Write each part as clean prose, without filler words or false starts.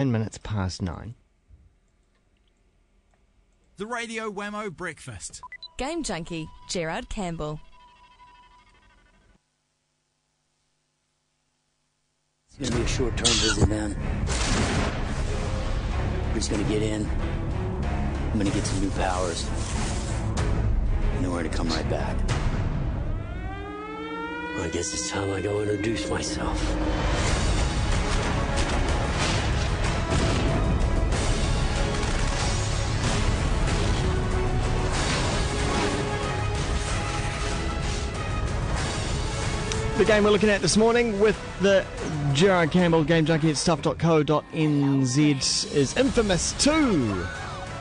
minutes past 9. The Radio Wammo Breakfast. Game junkie, Gerard Campbell. It's going to be a short-term visit, man. We're just going to get in. I'm going to get some new powers. And then we're going to come right back. Well, I guess it's time I go introduce myself. The game we're looking at this morning with the Gerard Campbell Game Junkie at stuff.co.nz is Infamous 2.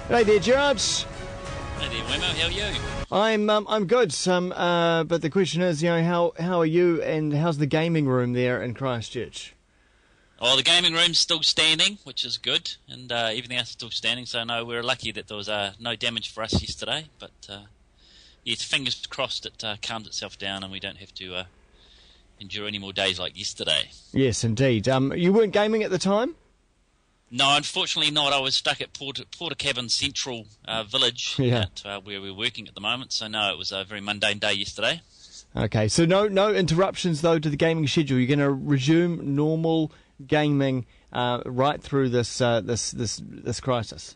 Hey there, Gerard. Hey there, Wammo. How are you? I'm good. But the question is, how are you, and how's the gaming room there in Christchurch? Oh, the gaming room's still standing, which is good, and everything else is still standing. So no, we're lucky that there was no damage for us yesterday. But yes, fingers crossed it calms itself down and we don't have to endure any more days like yesterday. Yes, indeed. You weren't gaming at the time? No, unfortunately not. I was stuck at Portakabin Central Village, Yeah. where we're working at the moment. So no, it was a very mundane day yesterday. Okay, so no interruptions though to the gaming schedule. You're going to resume normal gaming right through this crisis.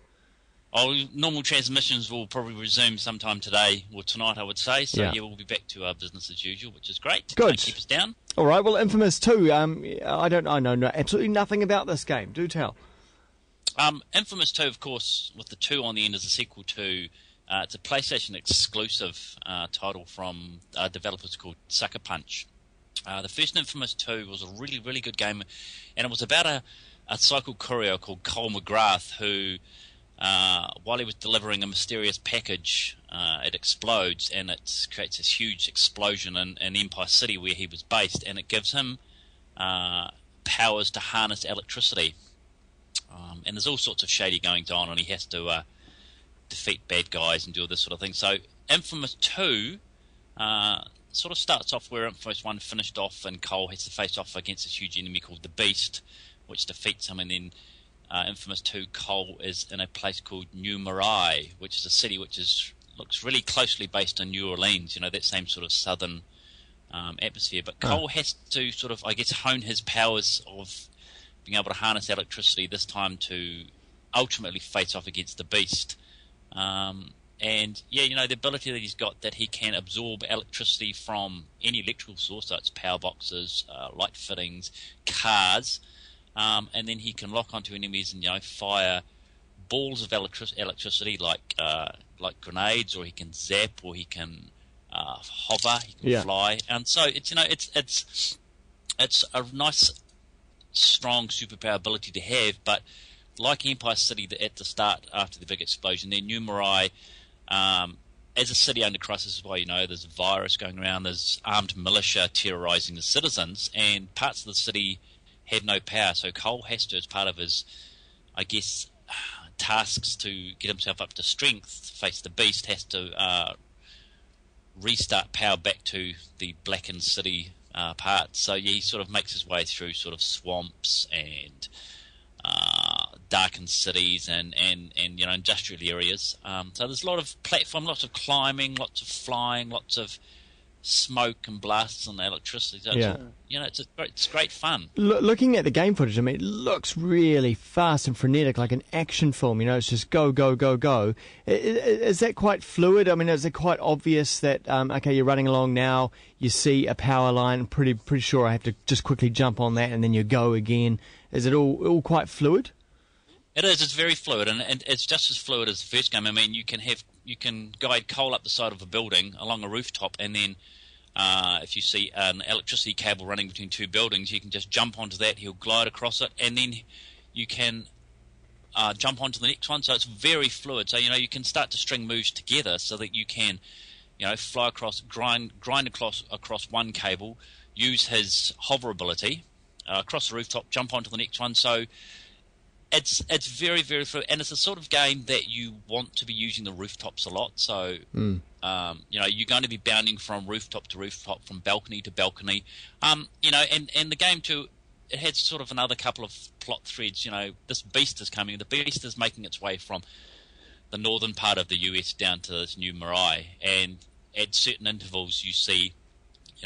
Oh, normal transmissions will probably resume sometime today or tonight, I would say. So, yeah, we'll be back to our business as usual, which is great. Good. Don't keep us down. All right, well, Infamous 2, I know absolutely nothing about this game. Do tell. Infamous 2, of course, with the 2 on the end, is a sequel to... it's a PlayStation exclusive title from developers called Sucker Punch. The first Infamous 2 was a really, really good game, and it was about a cycle courier called Cole McGrath who... while he was delivering a mysterious package, it explodes and it creates this huge explosion in Empire City where he was based, and it gives him powers to harness electricity. And there's all sorts of shady goings on, and he has to defeat bad guys and do all this sort of thing. So Infamous 2 sort of starts off where Infamous 1 finished off, and Cole has to face off against this huge enemy called the Beast, which defeats him, and then Infamous 2, Cole is in a place called New Marais, which is a city which looks really closely based on New Orleans, that same sort of southern atmosphere. But Cole has to sort of, I guess, hone his powers of being able to harness electricity this time to ultimately face off against the Beast. And, yeah, the ability that he's got, that he can absorb electricity from any electrical source, so it's power boxes, light fittings, cars, and then he can lock onto enemies and fire balls of electricity like grenades, or he can zap, or he can hover, he can fly, and so it's a nice strong superpower ability to have. But like Empire City at the start after the big explosion, then New Marais, as a city under crisis as well, there's a virus going around, there's armed militia terrorizing the citizens, and parts of the city have no power, so Cole has to, as part of his, I guess, tasks to get himself up to strength, face the Beast, has to restart power back to the blackened city parts. So he sort of makes his way through sort of swamps and darkened cities and industrial areas. So there's a lot of platform, lots of climbing, lots of flying, lots of smoke and blasts and electricity. So it's great fun. Looking at the game footage, it looks really fast and frenetic, like an action film. It's just go, go, go, go. Is that quite fluid? Is it quite obvious that you're running along now, you see a power line, pretty sure I have to just quickly jump on that, and then you go again? Is it all quite fluid? It is. It's very fluid, and it's just as fluid as the first game. You can guide Cole up the side of a building along a rooftop, and then if you see an electricity cable running between two buildings, you can just jump onto that. He'll glide across it, and then you can jump onto the next one. So it's very fluid. So you can start to string moves together so that you can fly across, grind across one cable, use his hover ability across the rooftop, jump onto the next one. So it's very, very fluid, and it's a sort of game that you want to be using the rooftops a lot. So, you're going to be bounding from rooftop to rooftop, from balcony to balcony. And the game too, it had sort of another couple of plot threads. This beast is coming. The beast is making its way from the northern part of the US down to this new Marai, and at certain intervals you see,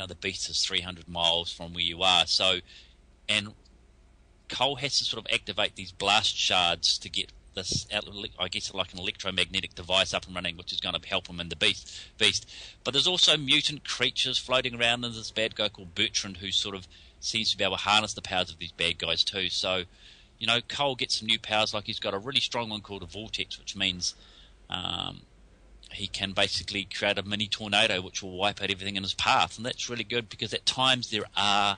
the beast is 300 miles from where you are. So, and Cole has to sort of activate these blast shards to get this, I guess, like an electromagnetic device up and running, which is going to help him in the beast. But there's also mutant creatures floating around, and this bad guy called Bertrand who sort of seems to be able to harness the powers of these bad guys too. So, Cole gets some new powers, like he's got a really strong one called a Vortex, which means he can basically create a mini tornado which will wipe out everything in his path. And that's really good because at times there are,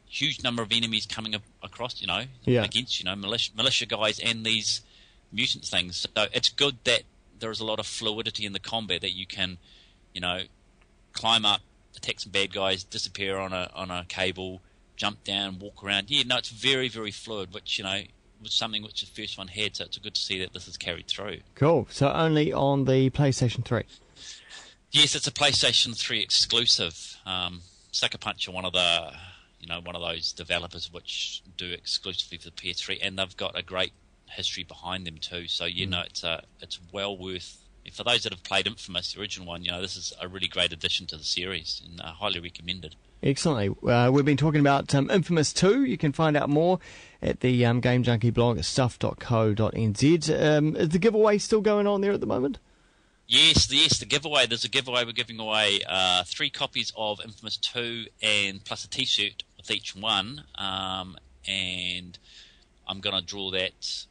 huge number of enemies coming across, against, militia guys and these mutant things. So it's good that there is a lot of fluidity in the combat, that you can, climb up, attack some bad guys, disappear on a cable, jump down, walk around. Yeah, no, it's very, very fluid, which, was something which the first one had, so it's good to see that this is carried through. Cool. So only on the PlayStation 3? Yes, it's a PlayStation 3 exclusive. Sucker Punch are one of those developers which do exclusively for the PS3, and they've got a great history behind them too. So, it's well worth. For those that have played InFAMOUS, the original one, this is a really great addition to the series, and highly recommended. Excellently. We've been talking about InFAMOUS 2. You can find out more at the Game Junkie blog at stuff.co.nz. Is the giveaway still going on there at the moment? Yes, the giveaway. There's a giveaway. We're giving away 3 copies of InFAMOUS 2 and plus a T-shirt with each one. And I'm going to draw that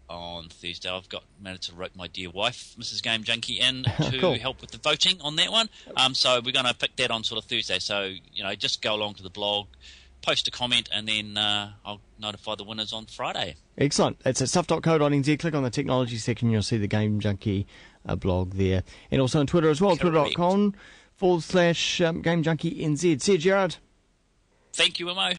on Thursday. I've managed to rope my dear wife, Mrs. Game Junkie, in to cool. help with the voting on that one. So we're going to pick that on sort of Thursday. So, just go along to the blog, post a comment, and then I'll notify the winners on Friday. Excellent. It's at stuff.co.nz. Click on the technology section. You'll see the Game Junkie blog there. And also on Twitter as well, twitter.com/Game Junkie NZ. See you, Gerard. Thank you, Wammo.